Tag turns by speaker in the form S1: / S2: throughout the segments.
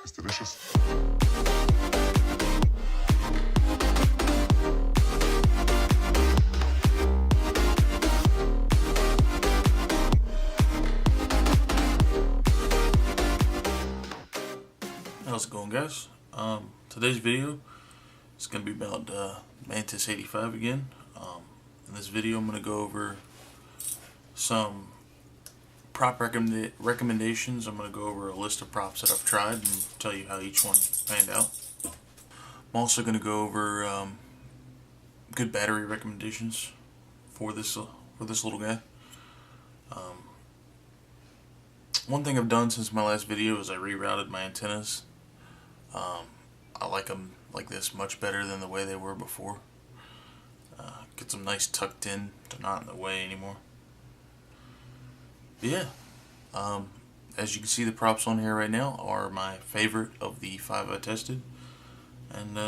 S1: It's delicious.
S2: How's it going, guys? Today's video is going to be about Mantis85 again. In this video I'm going to go over some prop recommendations. I'm going to go over a list of props that I've tried and tell you how each one panned out. I'm also going to go over good battery recommendations for this little guy. One thing I've done since my last video is I rerouted my antennas. I like them like this much better than the way they were before. Get them nice tucked in, they're not in the way anymore. But yeah, as you can see, the props on here right now are my favorite of the 5 I tested. And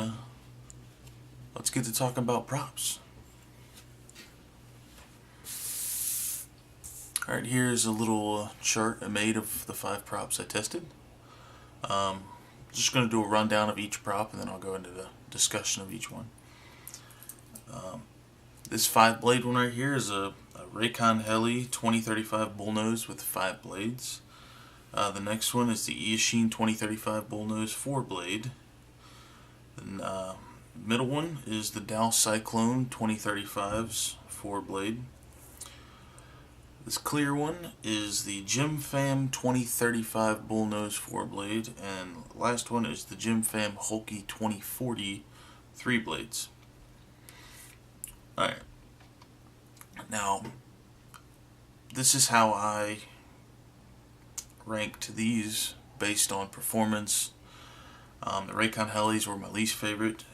S2: let's get to talking about props. Alright, here's a little chart I made of the 5 props I tested. Just going to do a rundown of each prop and then I'll go into the discussion of each one. This 5-blade one right here is a Raycon Heli 2035 bullnose with 5 blades. The next one is the Eachine 2035 bullnose 4-blade. The middle one is the Dow Cyclone 2035's 4-blade. This clear one is the GymFam 2035 bullnose 4-blade, and the last one is the GymFam Hulky 2040 3 blades. Alright, now this is how I ranked these based on performance. The Raycon Helis were my least favorite.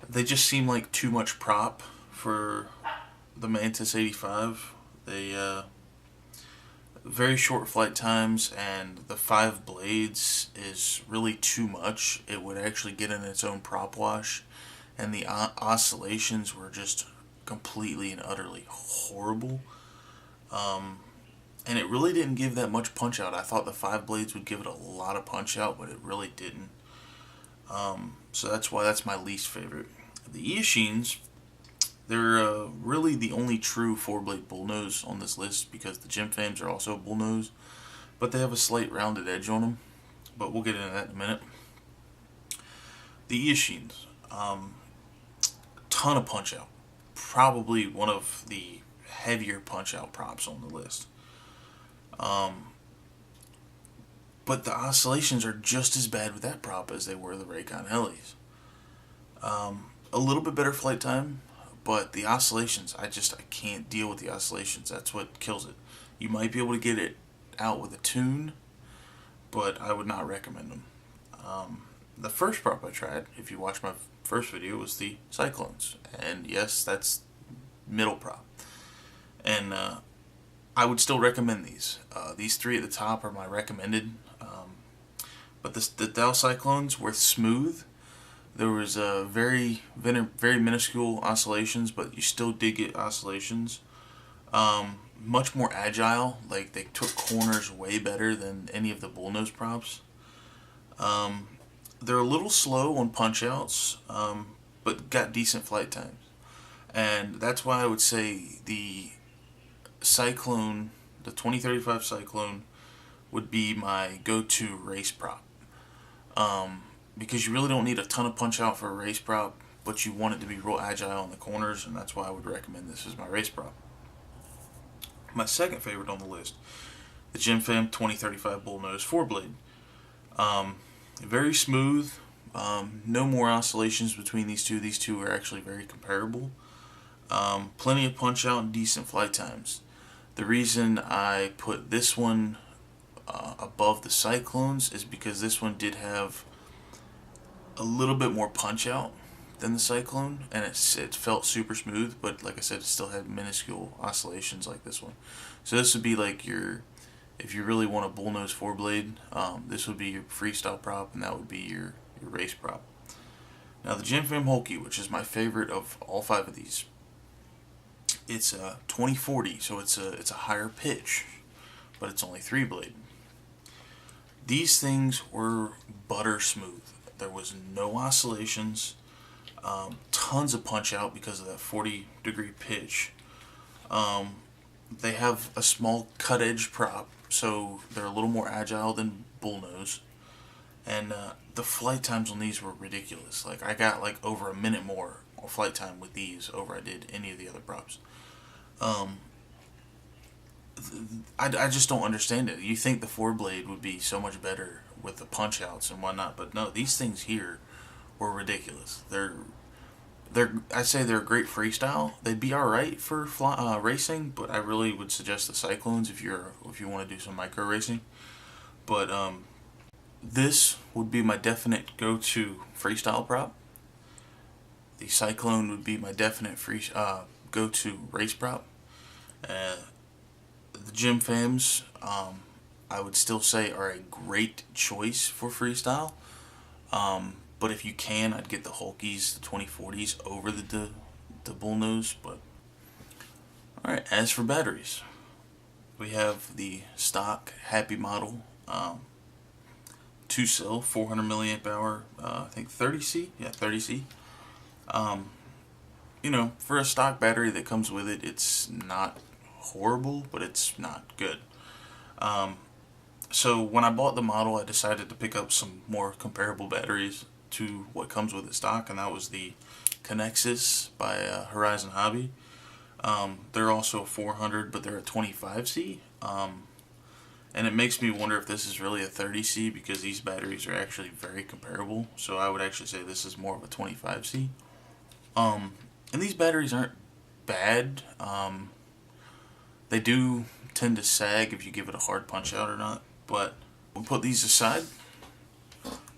S2: They just seem like too much prop for the Mantis85. They very short flight times, and the 5 blades is really too much. It would actually get in its own prop wash, and the oscillations were just completely and utterly horrible. And it really didn't give that much punch out. I thought the 5 blades would give it a lot of punch out, but it really didn't. So that's why that's my least favorite. The Eachines, they're really the only true 4-blade bullnose on this list, because the GymFams are also bullnose, but they have a slight rounded edge on them. But we'll get into that in a minute. The Eachines, ton of punch out. Probably one of the heavier punch out props on the list. But the oscillations are just as bad with that prop as they were the Raycon Helis. A little bit better flight time, but the oscillations, I can't deal with the oscillations. That's what kills it. You might be able to get it out with a tune, but I would not recommend them. The first prop I tried, if you watch my first video, was the Cyclones. And yes, that's middle prop. And I would still recommend these. These 3 at the top are my recommended. But the Dow Cyclones were smooth. There was very minuscule oscillations, but you still did get oscillations. Much more agile. Like, they took corners way better than any of the bullnose props. They're a little slow on punch outs, but got decent flight times. And that's why I would say the Cyclone, the 2035 Cyclone, would be my go-to race prop. Because you really don't need a ton of punch out for a race prop, but you want it to be real agile in the corners, and that's why I would recommend this as my race prop. My second favorite on the list, the GymFam 2035 bullnose 4-blade. Very smooth, no more oscillations between these two. These two are actually very comparable. Plenty of punch out and decent flight times. The reason I put this one above the Cyclones is because this one did have a little bit more punch out than the Cyclone, and it felt super smooth, but like I said, it still had minuscule oscillations like this one. So this would be like if you really want a bullnose 4-blade, this would be your freestyle prop, and that would be your race prop. Now the GymFam Hulky, which is my favorite of all 5 of these, it's a 2040, so it's a higher pitch, but it's only 3-blade. These things were butter smooth. There was no oscillations. Tons of punch out because of that 40-degree pitch. They have a small cut edge prop, so they're a little more agile than bullnose. And the flight times on these were ridiculous. Like, I got like over a minute more flight time with these over I did any of the other props. I just don't understand it. You think the 4-blade would be so much better with the punch outs and whatnot, but no, these things here were ridiculous. I'd say they're great freestyle. They'd be all right for racing, but I really would suggest the Cyclones if you want to do some micro racing. But this would be my definite go-to freestyle prop. The Cyclone would be my definite go-to race prop. The Gym Fams, I would still say are a great choice for freestyle. But if you can, I'd get the Hulkies, the 2040s over the bullnose. But alright, as for batteries, we have the stock HappyModel 2-cell 400 milliamp hour, I think 30C, yeah, 30C. You know, for a stock battery that comes with it, it's not horrible, but it's not good. So when I bought the model, I decided to pick up some more comparable batteries to what comes with it stock, and that was the Connexus by Horizon Hobby. They're also a 400, but they're a 25C. And it makes me wonder if this is really a 30C, because these batteries are actually very comparable. So I would actually say this is more of a 25C. And these batteries aren't bad. They do tend to sag if you give it a hard punch out or not. But we'll put these aside.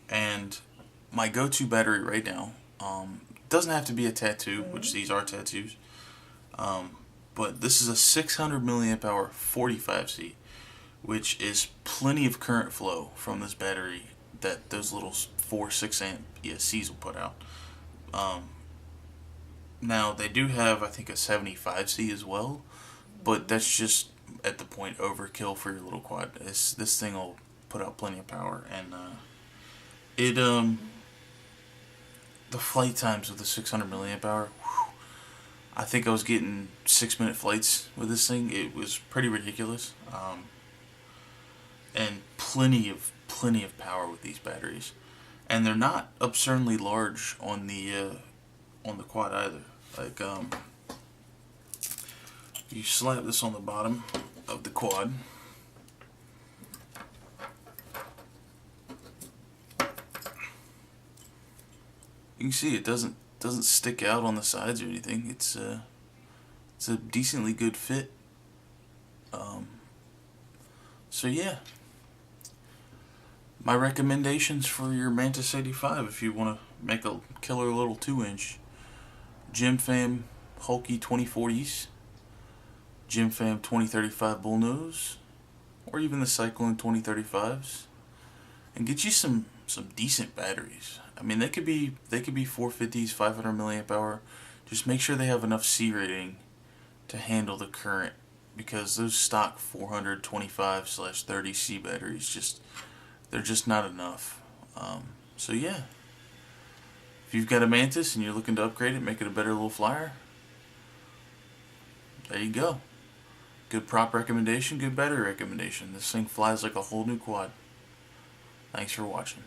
S2: And my go-to battery right now doesn't have to be a tattoo, which these are tattoos. But this is a 600 milliamp hour 45C, which is plenty of current flow from this battery that those little 4-6 amp ESCs will put out. Now they do have, I think, a 75C as well, but that's just at the point overkill for your little quad. This thing will put out plenty of power, and the flight times with the 600 milliamp hour, whew, I think I was getting 6-minute flights with this thing. It was pretty ridiculous, and plenty of power with these batteries, and they're not absurdly large on the quad either. Like, you slap this on the bottom of the quad, you can see it doesn't stick out on the sides or anything. It's a decently good fit. So yeah, my recommendations for your Mantis85 if you want to make a killer little 2-inch: Gym Fam Hulky 2040s, Gym Fam 2035 bullnose, or even the Cyclone 2035s, and get you some decent batteries. I mean, they could be 450s, 500 milliamp hour. Just make sure they have enough C rating to handle the current, because those stock 425/30C batteries they're just not enough. So yeah, if you've got a Mantis and you're looking to upgrade it, make it a better little flyer, there you go. Good prop recommendation, good battery recommendation. This thing flies like a whole new quad. Thanks for watching.